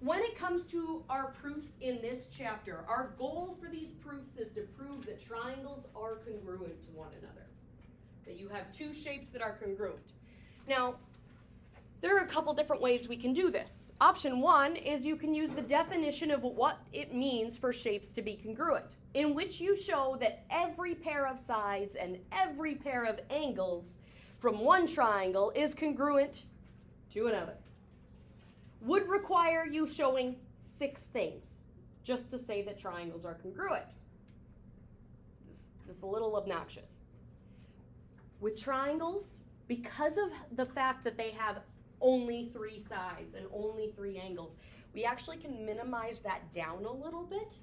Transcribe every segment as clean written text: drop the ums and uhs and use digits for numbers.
when it comes to our proofs in this chapter, our goal for these proofs is to prove that triangles are congruent to one another. That you have two shapes that are congruent. Now, there are a couple different ways we can do this. Option one is you can use the definition of what it means for shapes to be congruent, in which you show that every pair of sides and every pair of angles from one triangle is congruent to another. Would require you showing 6 things just to say that triangles are congruent. This is a little obnoxious. With triangles, because of the fact that they have only 3 sides and only 3 angles, we actually can minimize that down a little bit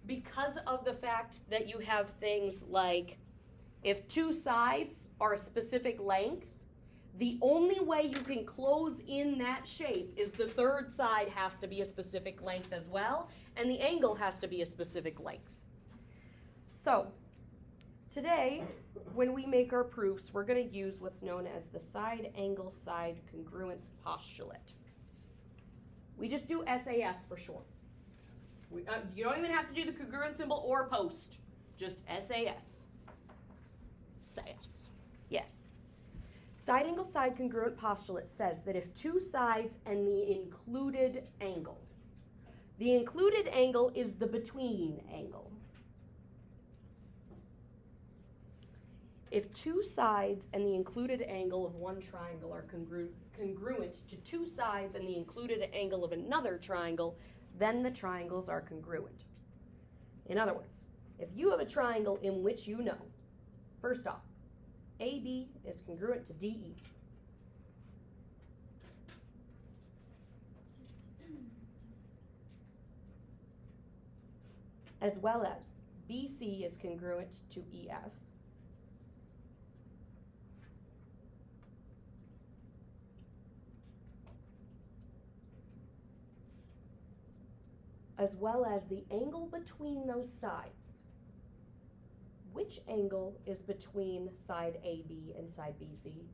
because of the fact that you have things like if 2 sides are a specific length, the only way you can close in that shape is the 3rd side has to be a specific length as well, and the angle has to be a specific length. So, today, when we make our proofs, we're going to use what's known as the side-angle-side congruence postulate. We just do SAS for short. You don't even have to do the congruent symbol or post, just SAS. SAS. Yes. Side-angle-side congruent postulate says that if 2 sides and the included angle is the between angle. If 2 sides and the included angle of one triangle are congruent to 2 sides and the included angle of another triangle, then the triangles are congruent. In other words, if you have a triangle in which you know, first off, AB is congruent to DE. As well as BC is congruent to EF. As well as the angle between those sides. Which angle is between side AB and side BC?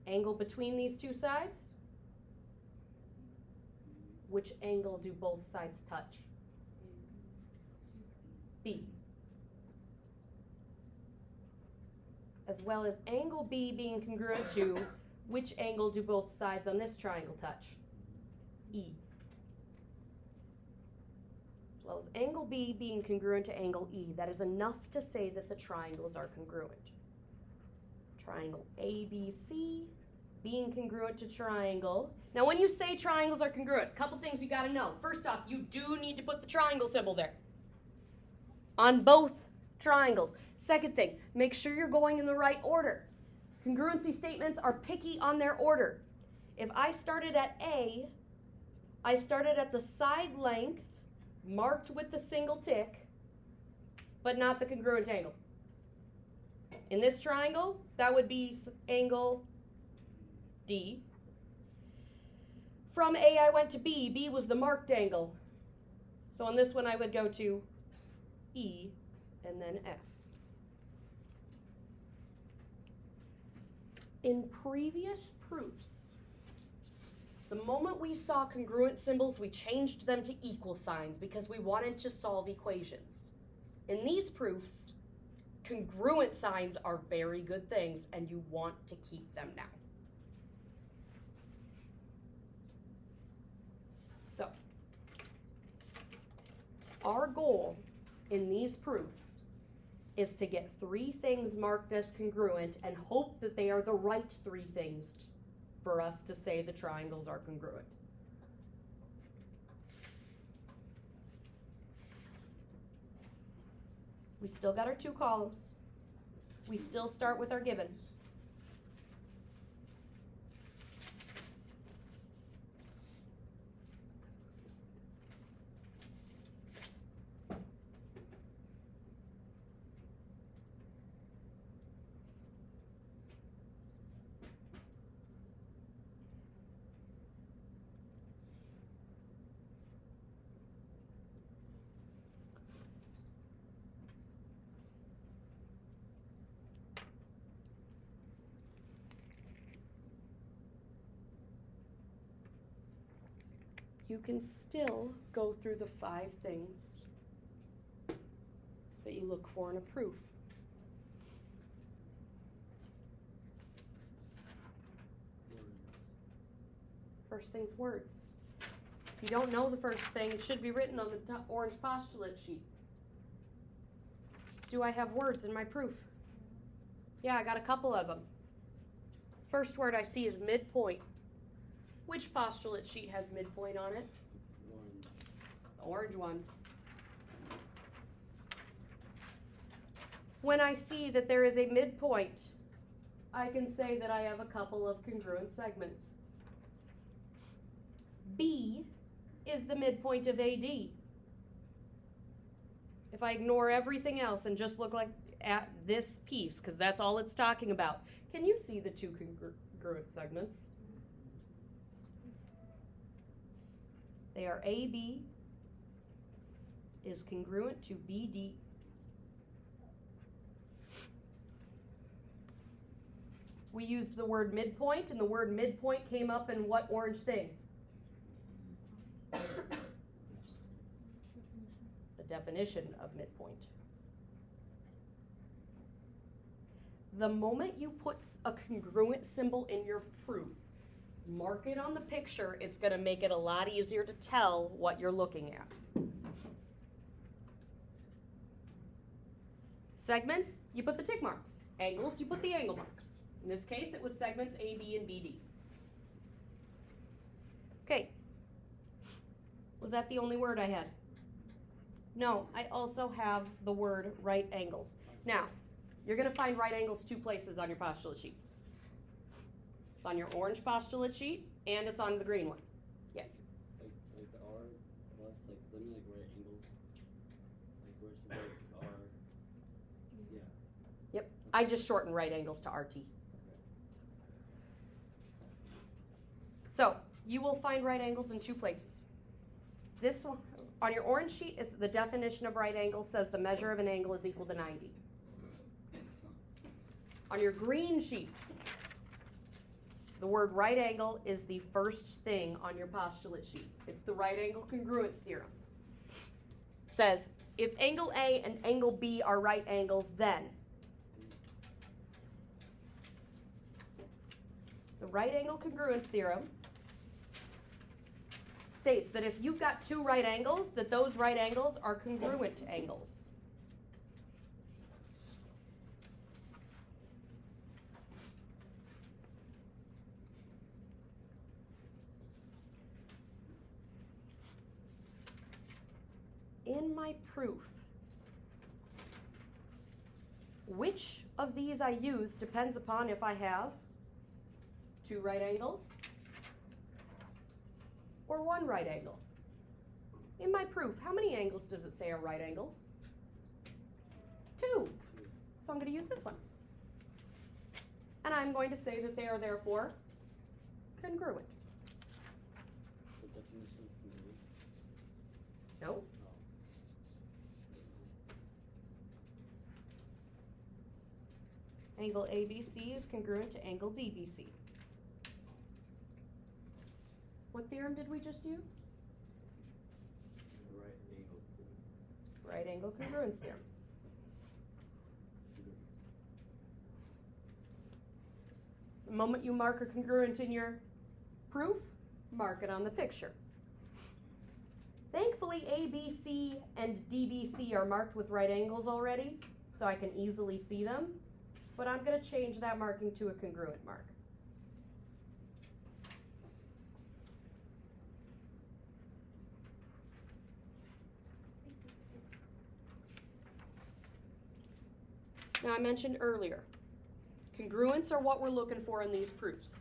Angle between these 2 sides? Which angle do both sides touch? B. As well as angle B being congruent to, which angle do both sides on this triangle touch? E. As well as angle B being congruent to angle E. That is enough to say that the triangles are congruent. Triangle ABC being congruent to triangle. Now when you say triangles are congruent, a couple things you got to know. First off, you do need to put the triangle symbol there on both triangles. Second thing, make sure you're going in the right order. Congruency statements are picky on their order. If I started at A, I started at the side length marked with the single tick, but not the congruent angle. In this triangle, that would be angle D. From A, I went to B. B was the marked angle. So on this one, I would go to E and then F. In previous proofs, the moment we saw congruent symbols, we changed them to equal signs because we wanted to solve equations. In these proofs, congruent signs are very good things and you want to keep them now. So, our goal in these proofs is to get 3 things marked as congruent and hope that they are the right 3 things for us to say the triangles are congruent. We still got our 2 columns. We still start with our given. you can still go through the 5 things that you look for in a proof. First thing's words. If you don't know the first thing, it should be written on the orange postulate sheet. Do I have words in my proof? Yeah, I got a couple of them. First word I see is midpoint. Which postulate sheet has midpoint on it? The orange one. When I see that there is a midpoint, I can say that I have a couple of congruent segments. B is the midpoint of AD. If I ignore everything else and just look like at this piece, because that's all it's talking about, can you see the 2 congruent segments? They are AB is congruent to BD. We used the word midpoint, and the word midpoint came up in what orange thing? The definition of midpoint. The moment you put a congruent symbol in your proof, mark it on the picture, it's going to make it a lot easier to tell what you're looking at. Segments, you put the tick marks. Angles, you put the angle marks. In this case, it was segments AB and BD. Okay. Was that the only word I had? No, I also have the word right angles. Now, you're going to find right angles 2 places on your postulate sheets. It's on your orange postulate sheet, and it's on the green one. Yes? Like the R, plus, like, let me, like, right angles. Like, where's the like, R? Yeah. Yep. I just shortened right angles to RT. So, you will find right angles in 2 places. This one, on your orange sheet, is the definition of right angle says the measure of an angle is equal to 90. On your green sheet, the word right angle is the first thing on your postulate sheet. It's the right angle congruence theorem. It says, if angle A and angle B are right angles, then the right angle congruence theorem states that if you've got 2 right angles, that those right angles are congruent angles. In my proof, which of these I use depends upon if I have 2 right angles or 1 right angle. In my proof, how many angles does it say are right angles? 2. So I'm going to use this one. And I'm going to say that they are therefore congruent. The definition of congruent? No. Angle ABC is congruent to angle DBC. What theorem did we just use? Right angle. Right angle congruence theorem. The moment you mark a congruent in your proof, mark it on the picture. Thankfully, ABC and DBC are marked with right angles already, so I can easily see them. But I'm going to change that marking to a congruent mark. Now, I mentioned earlier, congruents are what we're looking for in these proofs.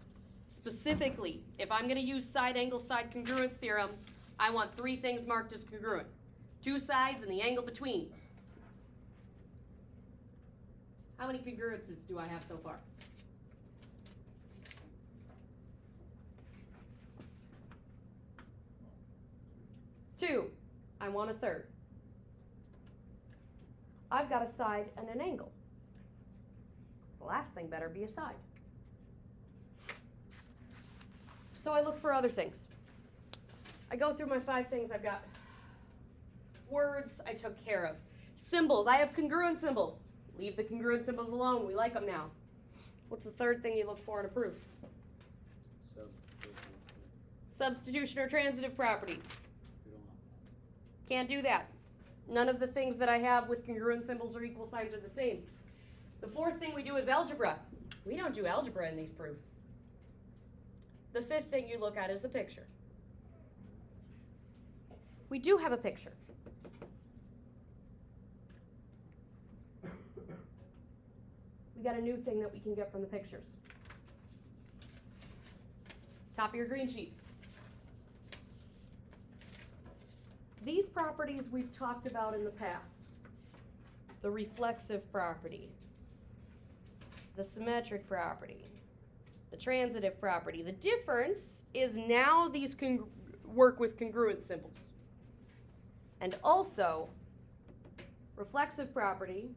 Specifically, if I'm going to use side angle side congruence theorem, I want 3 things marked as congruent. 2 sides and the angle between. How many congruences do I have so far? 2. I want a third. I've got a side and an angle. The last thing better be a side. So I look for other things. I go through my 5 things. I've got words I took care of. Symbols. I have congruent symbols. Leave the congruent symbols alone. We like them now. What's the third thing you look for in a proof? Substitution or transitive property. Can't do that. None of the things that I have with congruent symbols or equal signs are the same. The 4th thing we do is algebra. We don't do algebra in these proofs. The 5th thing you look at is a picture. We do have a picture. We got a new thing that we can get from the pictures. Top of your green sheet. These properties we've talked about in the past. The reflexive property, the symmetric property, the transitive property. The difference is now these can work with congruent symbols. And also, reflexive property,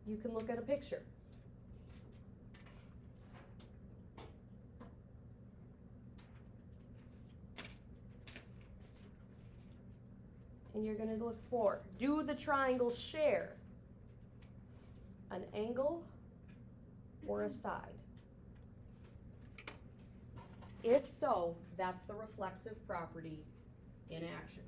you can look at a picture. And you're going to look for, do the triangles share an angle or a side? If so, that's the reflexive property in action.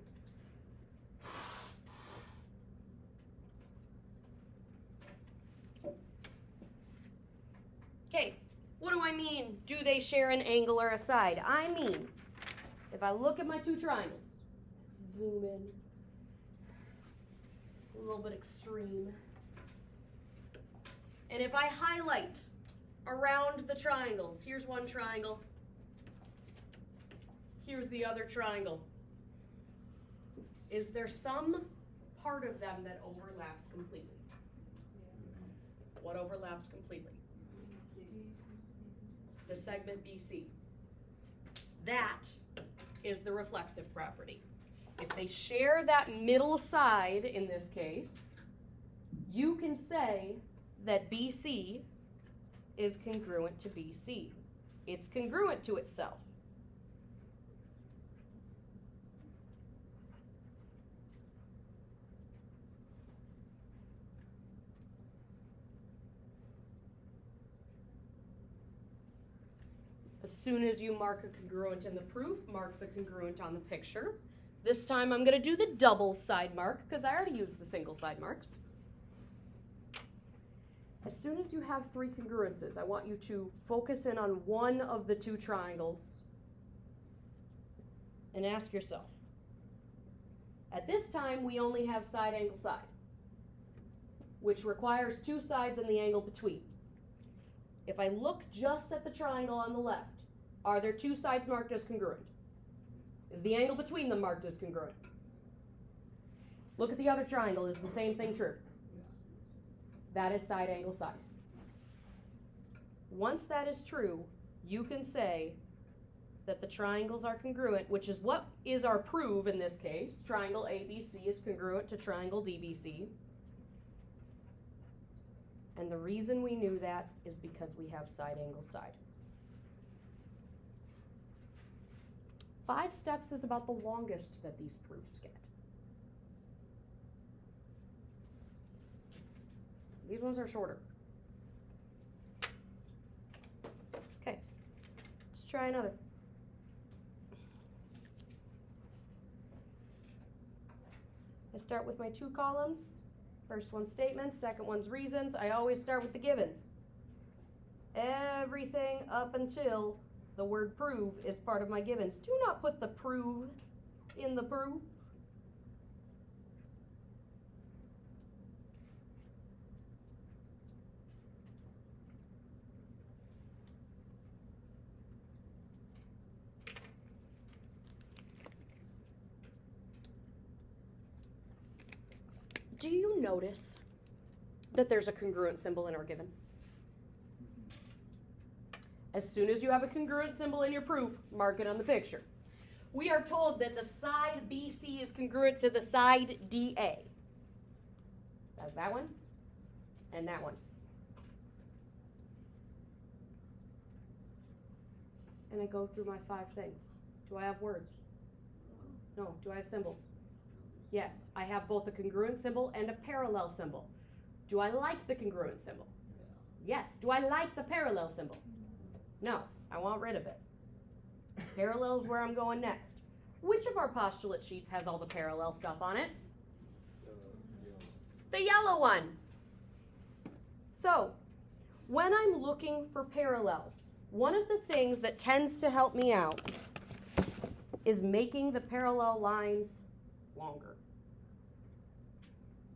Okay, what do I mean, do they share an angle or a side? I mean, if I look at my 2 triangles, zoom in, a little bit extreme, and if I highlight around the triangles, here's one triangle, here's the other triangle, is there some part of them that overlaps completely? What overlaps completely? The segment BC. That is the reflexive property. If they share that middle side, in this case, you can say that BC is congruent to BC. It's congruent to itself. As soon as you mark a congruent in the proof, mark the congruent on the picture. This time I'm going to do the double side mark because I already used the single side marks. As soon as you have 3 congruences, I want you to focus in on one of the 2 triangles and ask yourself, at this time we only have side angle side, which requires 2 sides and the angle between. If I look just at the triangle on the left, are there 2 sides marked as congruent? Is the angle between them marked as congruent? Look at the other triangle. Is the same thing true? That is side angle side. Once that is true, you can say that the triangles are congruent, which is what is our proof in this case. Triangle ABC is congruent to triangle DBC. And the reason we knew that is because we have side angle side. 5 steps is about the longest that these proofs get. These ones are shorter. Okay, let's try another. I start with my 2 columns. First one's statements, second one's reasons. I always start with the givens. Everything up until the word prove is part of my givens. Do not put the prove in the proof. Do you notice that there's a congruent symbol in our given? As soon as you have a congruent symbol in your proof, mark it on the picture. We are told that the side BC is congruent to the side DA. That's that one and that one. and I go through my 5 things. Do I have words? No. Do I have symbols? Yes. I have both a congruent symbol and a parallel symbol. Do I like the congruent symbol? Yes. Do I like the parallel symbol? No. I want rid of it. Parallel is where I'm going next. Which of our postulate sheets has all the parallel stuff on it? The yellow one. So, when I'm looking for parallels, one of the things that tends to help me out is making the parallel lines longer.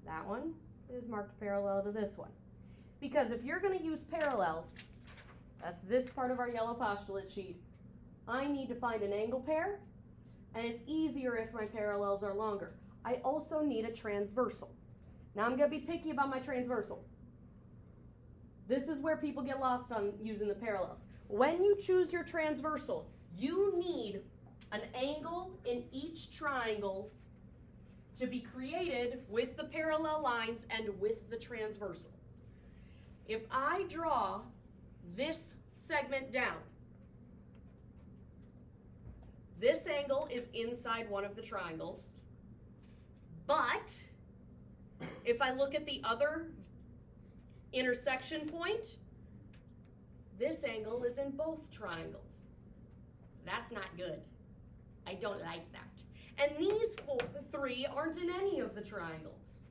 That one is marked parallel to this one. Because if you're going to use parallels, that's this part of our yellow postulate sheet, I need to find an angle pair, and it's easier if my parallels are longer. I also need a transversal. Now I'm going to be picky about my transversal. This is where people get lost on using the parallels. When you choose your transversal, you need an angle in each triangle to be created with the parallel lines and with the transversal. If I draw this segment down, this angle is inside one of the triangles, but if I look at the other intersection point, this angle is in both triangles. That's not good. I don't like that. And these 3 aren't in any of the triangles.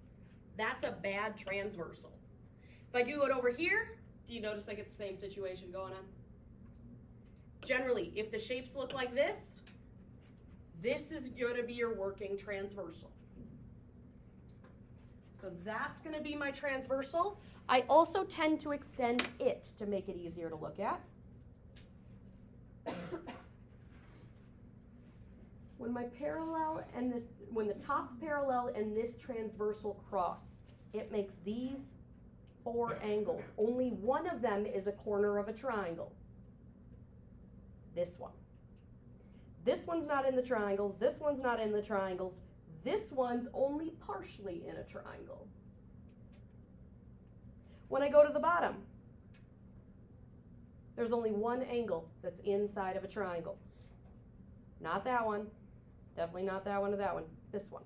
That's a bad transversal. If I do it over here, do you notice I get the same situation going on? Generally, if the shapes look like this is going to be your working transversal. So that's going to be my transversal. I also tend to extend it to make it easier to look at. When my parallel and when the top parallel and this transversal cross, it makes these 4 angles. Only one of them is a corner of a triangle. This one. This one's not in the triangles. This one's not in the triangles. This one's only partially in a triangle. When I go to the bottom, there's only one angle that's inside of a triangle. Not that one. Definitely not that one or that one. This one.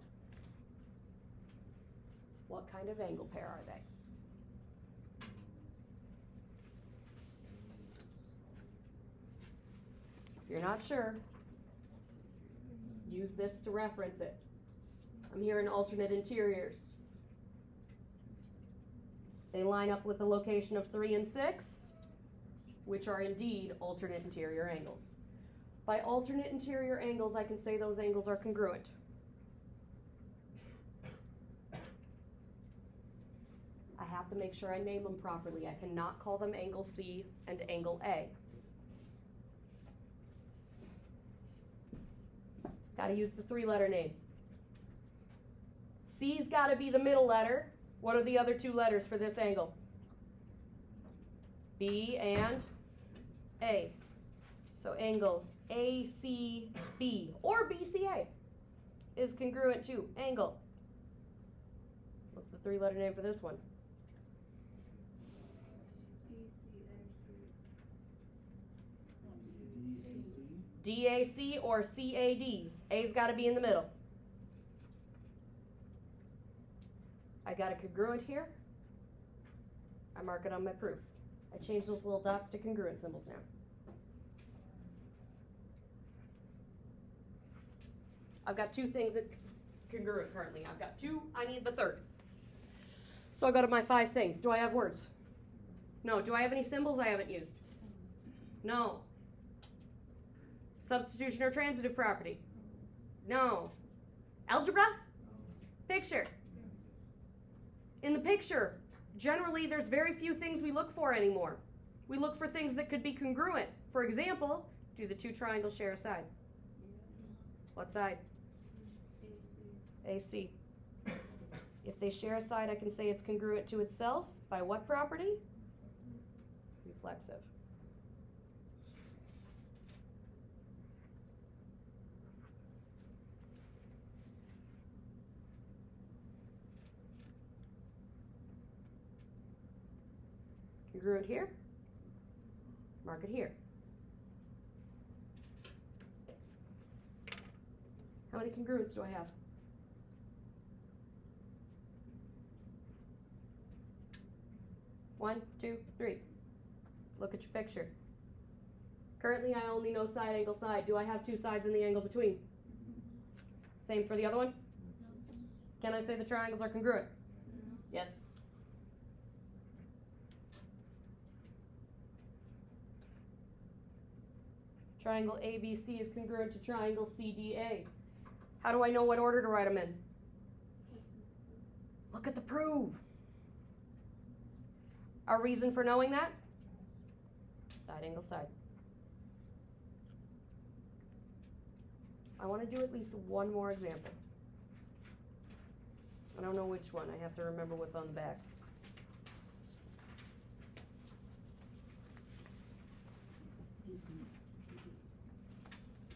What kind of angle pair are they? If you're not sure, use this to reference it. I'm here in alternate interiors. They line up with the location of 3 and 6, which are indeed alternate interior angles. By alternate interior angles, I can say those angles are congruent. I have to make sure I name them properly. I cannot call them angle C and angle A. Gotta use the 3-letter name. C's gotta be the middle letter. What are the other 2 letters for this angle? B and A. So angle ACB or BCA is congruent to angle. What's the 3-letter name for this one? DAC or CAD. A's got to be in the middle. I got a congruent here. I mark it on my proof. I change those little dots to congruent symbols now. I've got 2 things that congruent currently. I've got 2, I need the 3rd. So I go to my 5 things. Do I have words? No. Do I have any symbols I haven't used? No. Substitution or transitive property? No. Algebra? Picture. In the picture, generally there's very few things we look for anymore. We look for things that could be congruent. For example, do the 2 triangles share a side? What side? AC. If they share a side, I can say it's congruent to itself. By what property? Reflexive. Congruent here. Mark it here. How many congruents do I have? One, two, three. Look at your picture. Currently, I only know side, angle, side. Do I have two sides in the angle between? Same for the other one? Can I say the triangles are congruent? Yes. Triangle ABC is congruent to triangle CDA. How do I know what order to write them in? Look at the proof. Our reason for knowing that? Side, angle, side. I want to do at least one more example. I don't know which one. I have to remember what's on the back.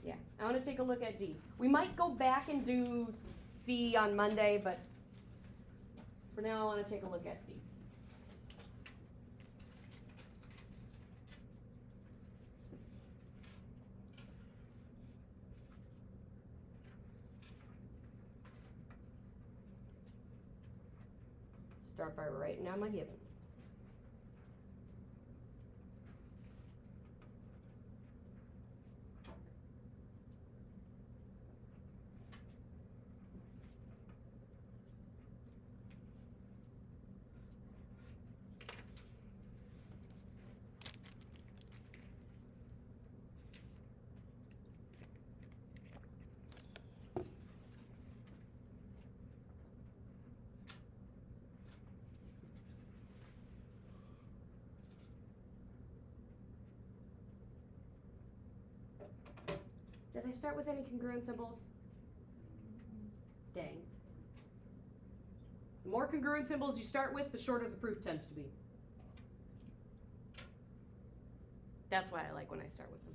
Yeah, I want to take a look at D. We might go back and do C on Monday, but for now I want to take a look at D. Start by writing down my given. Did I start with any congruent symbols? Dang. The more congruent symbols you start with, the shorter the proof tends to be. That's why I like when I start with them.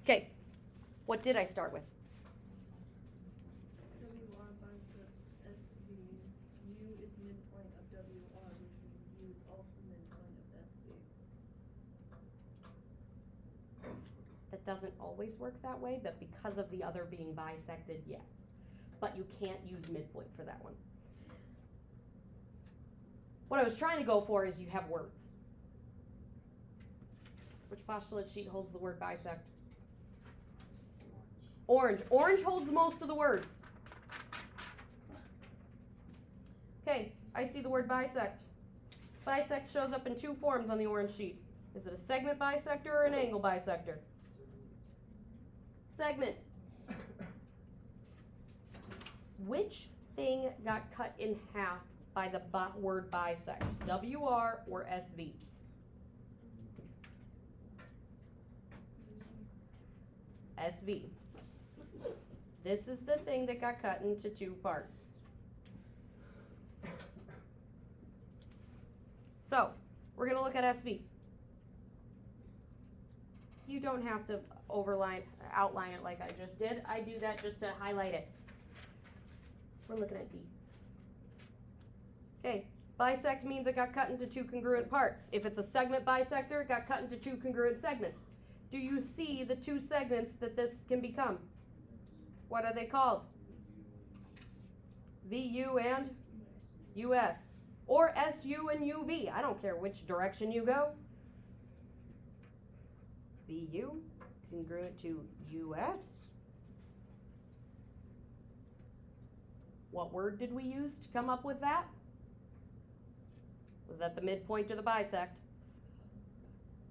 Okay, what did I start with? WR bisects SV. U is midpoint of WR, which means U is also midpoint of SV. That doesn't always work that way, but because of the other being bisected, yes. But you can't use midpoint for that one. What I was trying to go for is you have words. Which postulate sheet holds the word bisect? Orange. Orange holds most of the words. Okay, I see the word bisect. Bisect shows up in two forms on the orange sheet. Is it a segment bisector or an angle bisector? Segment. Which thing got cut in half by the word bisect? WR or SV? SV. This is the thing that got cut into two parts. So, we're going to look at SV. You don't have to outline it like I just did. I do that just to highlight it. We're looking at D. Okay, bisect means it got cut into two congruent parts. If it's a segment bisector, it got cut into two congruent segments. Do you see the two segments that this can become? What are they called? VU and US. Or SU and UV. I don't care which direction you go. VU congruent to US. What word did we use to come up with that? Was that the midpoint or the bisect?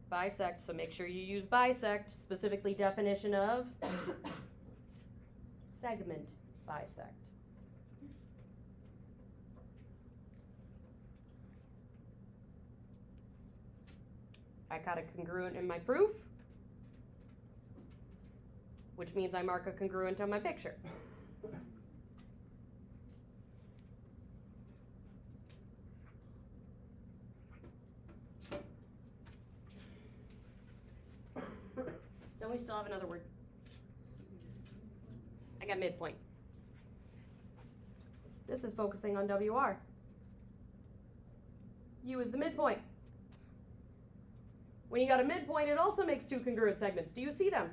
Bisect, so make sure you use bisect, specifically definition of segment bisect. I got a congruent in my proof, which means I mark a congruent on my picture. Then we still have another word. I got midpoint. This is focusing on WR. U is the midpoint. When you got a midpoint, it also makes two congruent segments. Do you see them?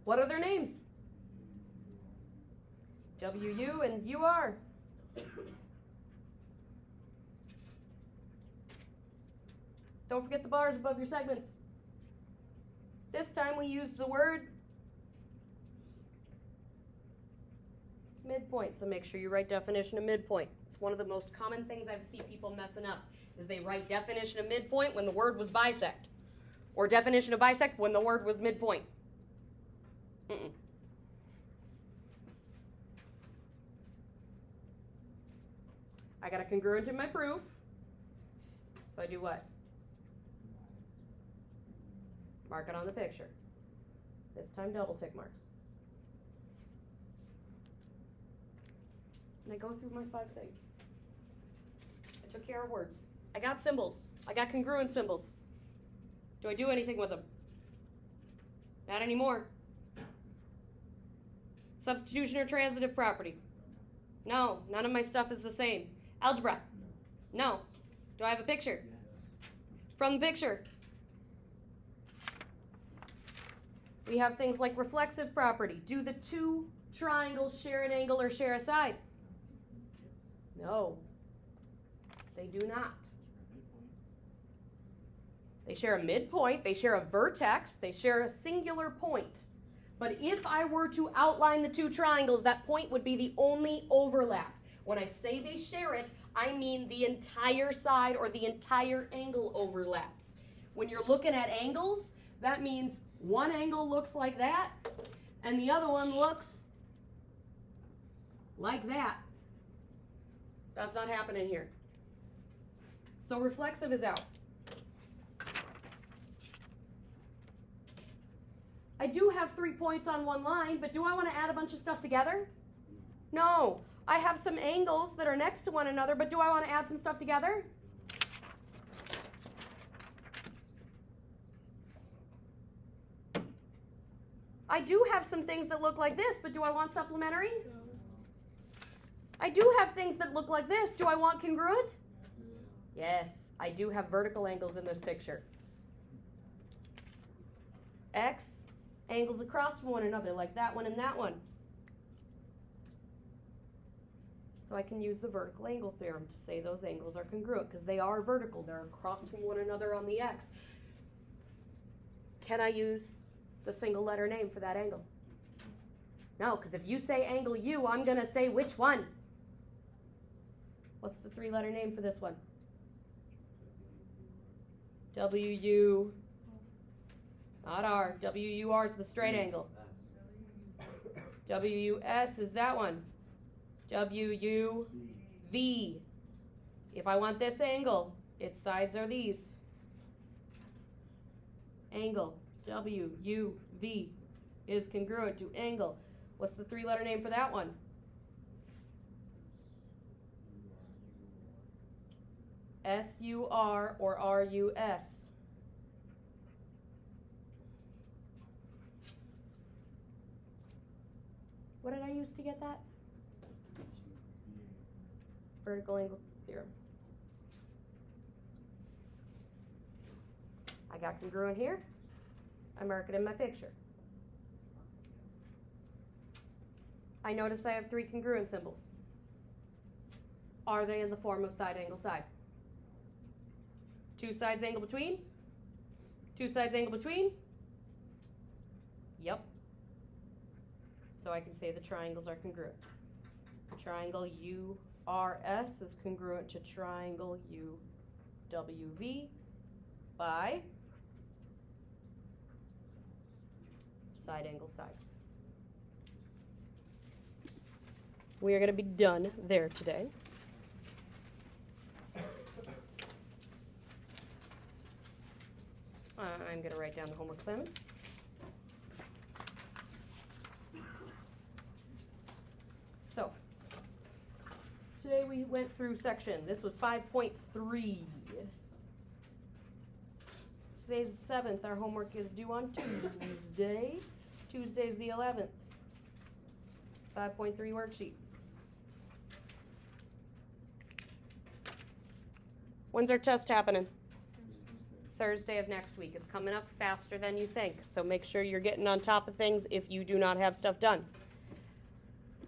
What are their names? WU and UR. Don't forget the bars above your segments. This time we used the word midpoint, so make sure you write definition of midpoint. It's one of the most common things I've seen people messing up, is they write definition of midpoint when the word was bisect, or definition of bisect when the word was midpoint. Mm-mm. I got a congruent in my proof, so I do what? Mark it on the picture. This time double tick marks. And I go through my 5 things. I took care of words. I got symbols. I got congruent symbols. Do I do anything with them? Not anymore. Substitution or transitive property? No, none of my stuff is the same. Algebra? No. Do I have a picture? From the picture. We have things like reflexive property. Do the 2 triangles share an angle or share a side? No, they do not. They share a midpoint, they share a vertex, they share a singular point. But if I were to outline the 2 triangles, that point would be the only overlap. When I say they share it, I mean the entire side or the entire angle overlaps. When you're looking at angles, that means one angle looks like that, and the other one looks like that. That's not happening here. So reflexive is out. I do have 3 points on one line, but do I want to add a bunch of stuff together? No. I have some angles that are next to one another, but do I want to add some stuff together? I do have some things that look like this, but do I want supplementary? I do have things that look like this. Do I want congruent? Yes, I do have vertical angles in this picture. X, angles across from one another, like that one and that one. So I can use the vertical angle theorem to say those angles are congruent, because they are vertical. They're across from one another on the X. Can I use the single letter name for that angle? No, because if you say angle U, I'm going to say which one? What's the 3-letter name for this one? WU, not R. WUR is the straight angle. WUS is that one. WUV. If I want this angle, its sides are these. Angle, WUV, is congruent to angle. What's the 3-letter name for that one? SUR or RUS. What did I use to get that? Vertical angle theorem. I got congruent here. I mark it in my picture. I notice I have 3 congruent symbols. Are they in the form of side angle side? 2 sides angle between? 2 sides angle between? Yep. So I can say the triangles are congruent. Triangle URS is congruent to triangle UWV by side angle side. We are going to be done there today. I'm going to write down the homework assignment. So, today we went through section. This was 5.3. Today's the 7th. Our homework is due on Tuesday. Tuesday's the 11th. 5.3 worksheet. When's our test happening? Thursday of next week. It's coming up faster than you think. So make sure you're getting on top of things if you do not have stuff done.